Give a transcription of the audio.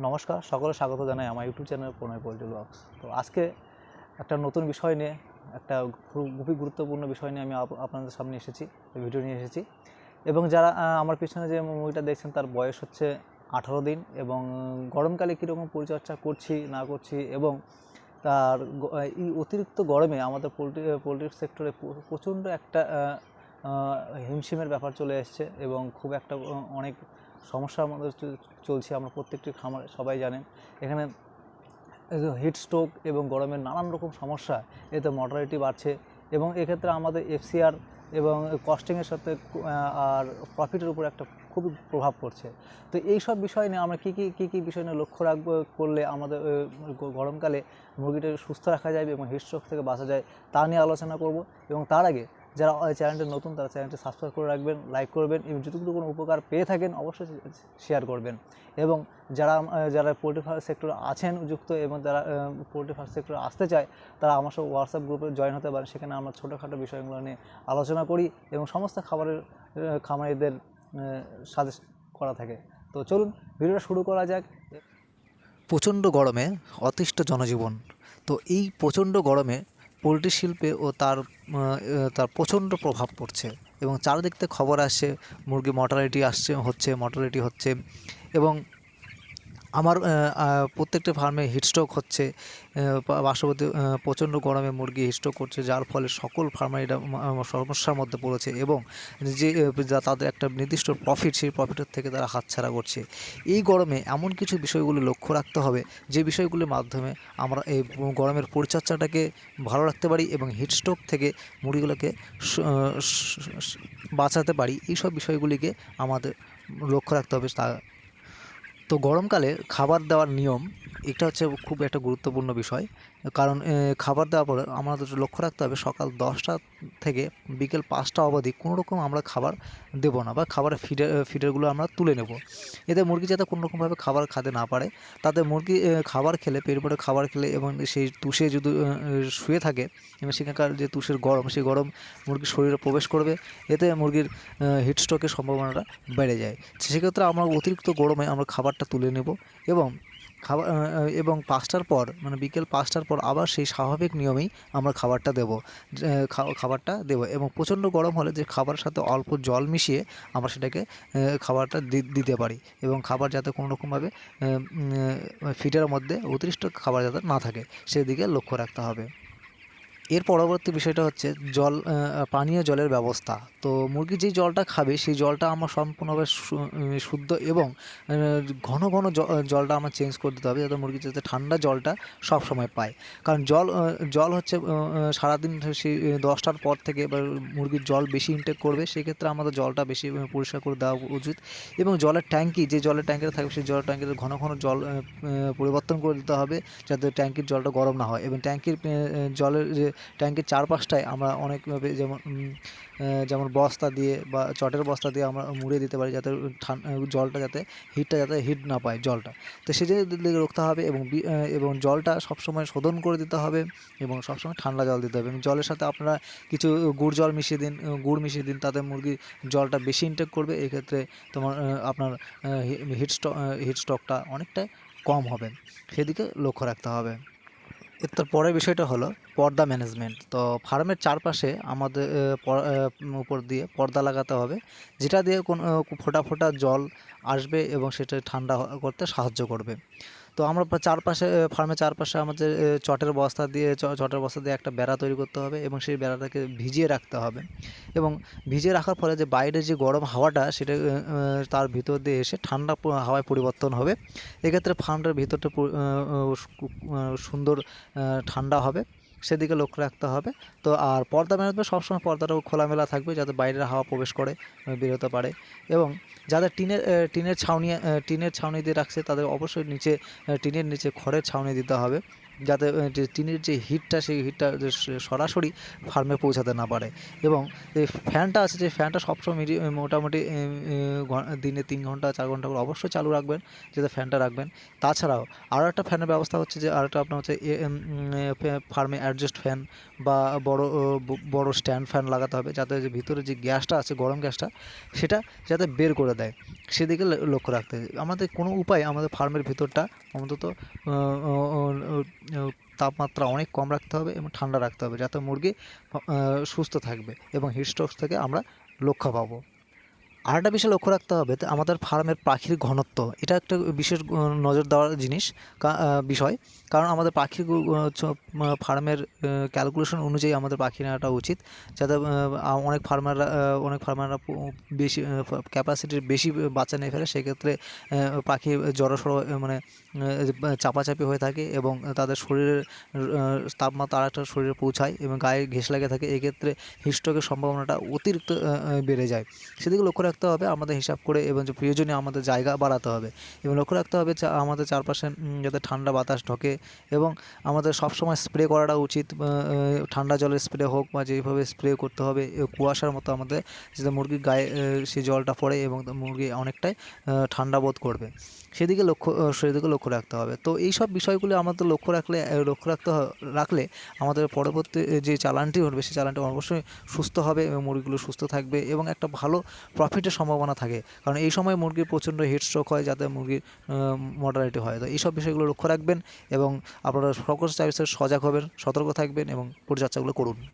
নমস্কার, সকলে স্বাগত জানাই আমার ইউটিউব চ্যানেল প্রণয় পোল্ট্রি ব্লগস। তো আজকে একটা নতুন বিষয় নিয়ে, একটা খুবই গুরুত্বপূর্ণ বিষয় নিয়ে আমি আপনাদের সামনে এসেছি, ভিডিও নিয়ে এসেছি। এবং যারা আমার পিছনে যে মুভিটা দেখছেন তার বয়স হচ্ছে 18 দিন। এবং গরমকালে কীরকম পরিচর্যা করছি না করছি, এবং তার এই অতিরিক্ত গরমে আমাদের পোলট্রি সেক্টরে প্রচণ্ড একটা হিমশিমের ব্যাপার চলে এসছে এবং খুব একটা অনেক সমস্যার মধ্যে চলছে। আমরা প্রত্যেকটি খামারে সবাই জানেন এখানে হিট স্ট্রোক এবং গরমের নানান রকম সমস্যা, এতে মর্টালিটি বাড়ছে এবং এক্ষেত্রে আমাদের এফসিআর এবং কস্টিংয়ের সাথে আর প্রফিটের উপর একটা খুবই প্রভাব পড়ছে। তো এই সব বিষয় নিয়ে আমরা কী কী বিষয় নিয়ে লক্ষ্য রাখবো করলে আমাদের গরমকালে মুরগিটাকে সুস্থ রাখা যায় এবং হিট স্ট্রোক থেকে বাঁচা যায় তা নিয়ে আলোচনা করব। এবং তার আগে যারা চ্যানেলটি নতুন তারা চ্যানেলটি সাবস্ক্রাইব করে রাখবেন, লাইক করবেন এবং যতটুকু কোনো উপকার পেয়ে থাকেন অবশ্যই শেয়ার করবেন। এবং যারা পোলট্রি ফার্ম সেক্টরে আছেন যুক্ত এবং যারা পোলট্রি ফার্ম সেক্টরে আসতে চায় তারা আমার সব হোয়াটসঅ্যাপ গ্রুপে জয়েন হতে পারে। সেখানে আমরা ছোটোখাটো বিষয়গুলো নিয়ে আলোচনা করি এবং সমস্ত খামারিদের সাজেস্ট করা থাকে। তো চলুন ভিডিওটা শুরু করা যাক। প্রচণ্ড গরমে অতিষ্ঠ জনজীবন। তো এই প্রচণ্ড গরমে পোলট্রি শিল্পে ও তার প্রচণ্ড প্রভাব পড়ছে এবং চারিদিক থেকে খবর আসছে মুরগি মর্টালিটি হচ্ছে এবং আমার প্রত্যেকটা ফার্মে হিটস্ট্রোক হচ্ছে। পার্শ্ববর্তী প্রচণ্ড গরমে মুরগি হিটস্ট্রোক করছে, যার ফলে সকল ফার্মারিরা সমস্যার মধ্যে পড়েছে এবং যে তাদের একটা নির্দিষ্ট প্রফিট, সেই প্রফিটের থেকে তারা হাতছাড়া করছে। এই গরমে এমন কিছু বিষয়গুলো লক্ষ্য রাখতে হবে যে বিষয়গুলির মাধ্যমে আমরা এই গরমের পরিচর্যাটাকে ভালো রাখতে পারি এবং হিটস্ট্রোক থেকে মুরগিগুলোকে বাঁচাতে পারি। এইসব বিষয়গুলিকে আমাদের লক্ষ্য রাখতে হবে। তো গরমকালে খাবার দেওয়ার নিয়ম, এটা হচ্ছে খুব একটা গুরুত্বপূর্ণ বিষয়। কারণ খাবার দেওয়ার পরে আমাদের লক্ষ্য রাখতে হবে সকাল 10টা থেকে বিকেল 5টা অবধি কোনো রকম আমরা খাবার দেবো না, বা খাবারের ফিডারগুলো আমরা তুলে নেব। এতে মুরগি যাতে কোনো রকমভাবে খাবার খেতে না পারে, তাতে মুরগি খাবার খেলে, পেট ভরে খাবার খেলে এবং সেই তুষে যদি শুয়ে থাকে এবং সেখানকার যে তুষের গরম, সেই গরম মুরগির শরীরে প্রবেশ করবে, এতে মুরগির হিটস্ট্রোকের সম্ভাবনাটা বেড়ে যায়। সেক্ষেত্রে আমরা অতিরিক্ত গরমে আমরা খাবারটা তুলে নেব এবং এবং 5টার পর, মানে বিকেল 5টার পর আবার সেই স্বাভাবিক নিয়মেই আমরা খাবারটা দেবো এবং প্রচণ্ড গরম হলে যে খাবারের সাথে অল্প জল মিশিয়ে আমরা সেটাকে খাবারটা দিতে পারি এবং খাবার যাতে কোনো রকমভাবে ফিডের মধ্যে অতিরিক্ত খাবার যাতে না থাকে সেদিকে লক্ষ্য রাখতে হবে। এর পরবর্তী বিষয়টা হচ্ছে পানীয় জলের ব্যবস্থা। তো মুরগি যেই জলটা খাবে সেই জলটা আমার সম্পূর্ণভাবে শুদ্ধ এবং ঘন ঘন জলটা আমার চেঞ্জ করে দিতে হবে, যাতে মুরগি যাতে ঠান্ডা জলটা সব সময় পায়। কারণ জল হচ্ছে সারাদিন সেই 10টার পর থেকে এবার মুরগির জল বেশি ইনটেক করবে, সেক্ষেত্রে আমাদের জলটা বেশি পরিষ্কার করে দেওয়া উচিত। এবং জলের ট্যাঙ্কি, যে জলের ট্যাঙ্কিটা থাকবে সেই জলের ট্যাঙ্কিতে ঘন ঘন জল পরিবর্তন করে দিতে হবে, যাতে ট্যাঙ্কির জলটা গরম না হয়। এবং ট্যাঙ্কির জলের যে ট্যাঙ্কির চারপাশটায় আমরা অনেকভাবে যেমন বস্তা দিয়ে বা চটের বস্তা দিয়ে আমরা মুড়ে দিতে পারি, যাতে জলটা যাতে হিট না পায় জলটা। তো দিকে রাখতে হবে এবং জলটা সবসময় শোধন করে দিতে হবে এবং সবসময় ঠান্ডা জল দিতে হবে। এবং জলের সাথে আপনারা কিছু গুড় মিশিয়ে দিন, তাতে মুরগির জলটা বেশি ইনটেক করবে। এক্ষেত্রে আপনার হিটস্ট্রোকটা অনেকটাই কম হবে, সেদিকে লক্ষ্য রাখতে হবে। এর পরের বিষয়টা হলো পর্দা ম্যানেজমেন্ট। তো ফার্মের চারপাশে আমাদের উপর দিয়ে পর্দা লাগাতে হবে, যেটা দিয়ে কোনো ফোঁটা ফোঁটা জল আসবে এবং সেটা ঠান্ডা করতে সাহায্য করবে। তো আমরা ফার্মের চারপাশে আমাদের চটের বস্তা দিয়ে একটা বেড়া তৈরি করতে হবে এবং সেই বেড়াটাকে ভিজিয়ে রাখতে হবে। এবং ভিজিয়ে রাখার ফলে যে বাইরে যে গরম হাওয়াটা, সেটা তার ভিতর দিয়ে এসে ঠান্ডা হাওয়ায় পরিবর্তন হবে। এক্ষেত্রে ফার্মটার ভিতরটা সুন্দর ঠান্ডা হবে, সেদিকে লক্ষ্য রাখতে হবে। তো আর পর্দা ম্যানেজমেন্ট, সবসময় পর্দাটাও খোলামেলা থাকবে যাতে বাইরের হাওয়া প্রবেশ করে বেরোতে পারে। এবং যাদের টিনের ছাউনি দিয়ে রাখছে তাদের অবশ্যই টিনের নিচে খড়ের ছাউনি দিতে হবে, যাতে যে টিনের যে হিটটা সেই হিটটা সরাসরি ফার্মে পৌঁছাতে না পারে। এবং যে ফ্যানটা আছে, যে ফ্যানটা সবসময় মোটামুটি দিনে 3 ঘন্টা 4 ঘন্টা করে অবশ্যই চালু রাখবেন, যাতে ফ্যানটা রাখবেন। তাছাড়াও আরও একটা ফ্যানের ব্যবস্থা হচ্ছে, যে আরেকটা আপনার হচ্ছে ফার্মে অ্যাডজাস্ট ফ্যান বা বড় স্ট্যান্ড ফ্যান লাগাতে হবে, যাতে যে ভিতরে যে গ্যাসটা আছে, গরম গ্যাসটা, সেটা যাতে বের করে দেয়, সেদিকে লক্ষ্য রাখতে হবে। আমাদের কোনো উপায় আমাদের ফার্মের ভিতরটা অন্তত তাপমাত্রা অনেক কম রাখতে হবে এবং ঠান্ডা রাখতে হবে, যাতে মুরগি সুস্থ থাকবে এবং হিটস্ট্রোক থেকে আমরা রক্ষা পাবো। আরেকটা বিষয় লক্ষ্য রাখতে হবে, তো আমাদের ফার্মের পাখির ঘনত্ব, এটা একটা বিশেষ নজর দেওয়ার বিষয়। কারণ আমাদের পাখির ফার্মের ক্যালকুলেশন অনুযায়ী আমাদের পাখি নেওয়াটা উচিত, যাতে অনেক ফার্মাররা বেশি ক্যাপাসিটির বেশি বাচ্চা নিয়ে ফেলে, সেক্ষেত্রে পাখি জড়সড় মানে চাপাচাপি হয়ে থাকে এবং তাদের শরীরের তাপমাত্রা আরেকটা শরীরে পৌঁছায় এবং গায়ে ঘেঁষে লেগে থাকে। এক্ষেত্রে হিটস্ট্রোকের সম্ভাবনাটা অতিরিক্ত বেড়ে যায়। সেদিকে লক্ষ্য রাখতে হবে আমাদের হিসাব করে, এবং যে প্রয়োজনীয় আমাদের জায়গা বাড়াতে হবে এবং লক্ষ্য রাখতে হবে আমাদের চারপাশে যাতে ঠান্ডা বাতাস ঢোকে, এবং আমাদের সবসময় স্প্রে করাটা উচিত। ঠান্ডা জলের স্প্রে হোক বা যেইভাবে স্প্রে করতে হবে, কুয়াশার মতো আমাদের যাতে মুরগির গায়ে সেই জলটা পড়ে এবং মুরগি অনেকটাই ঠান্ডা বোধ করবে, সেদিকে লক্ষ্য রাখতে হবে। তো এই সব বিষয়গুলি আমাদের লক্ষ্য রাখলে আমাদের পরবর্তী যে চালানটি উঠবে, সেই চালানটি অবশ্যই সুস্থ হবে এবং মুরগিগুলো সুস্থ থাকবে এবং একটা ভালো প্রফিটের সম্ভাবনা থাকে। কারণ এই সময় মুরগির প্রচণ্ড হিটস্ট্রোক হয়, যাতে মুরগির মর্টালিটি হয়। তো এইসব বিষয়গুলো লক্ষ্য রাখবেন এবং আপনারা সকল চাইছে সজাগ হবেন, সতর্ক থাকবেন এবং পরিচর্যাগুলো করুন।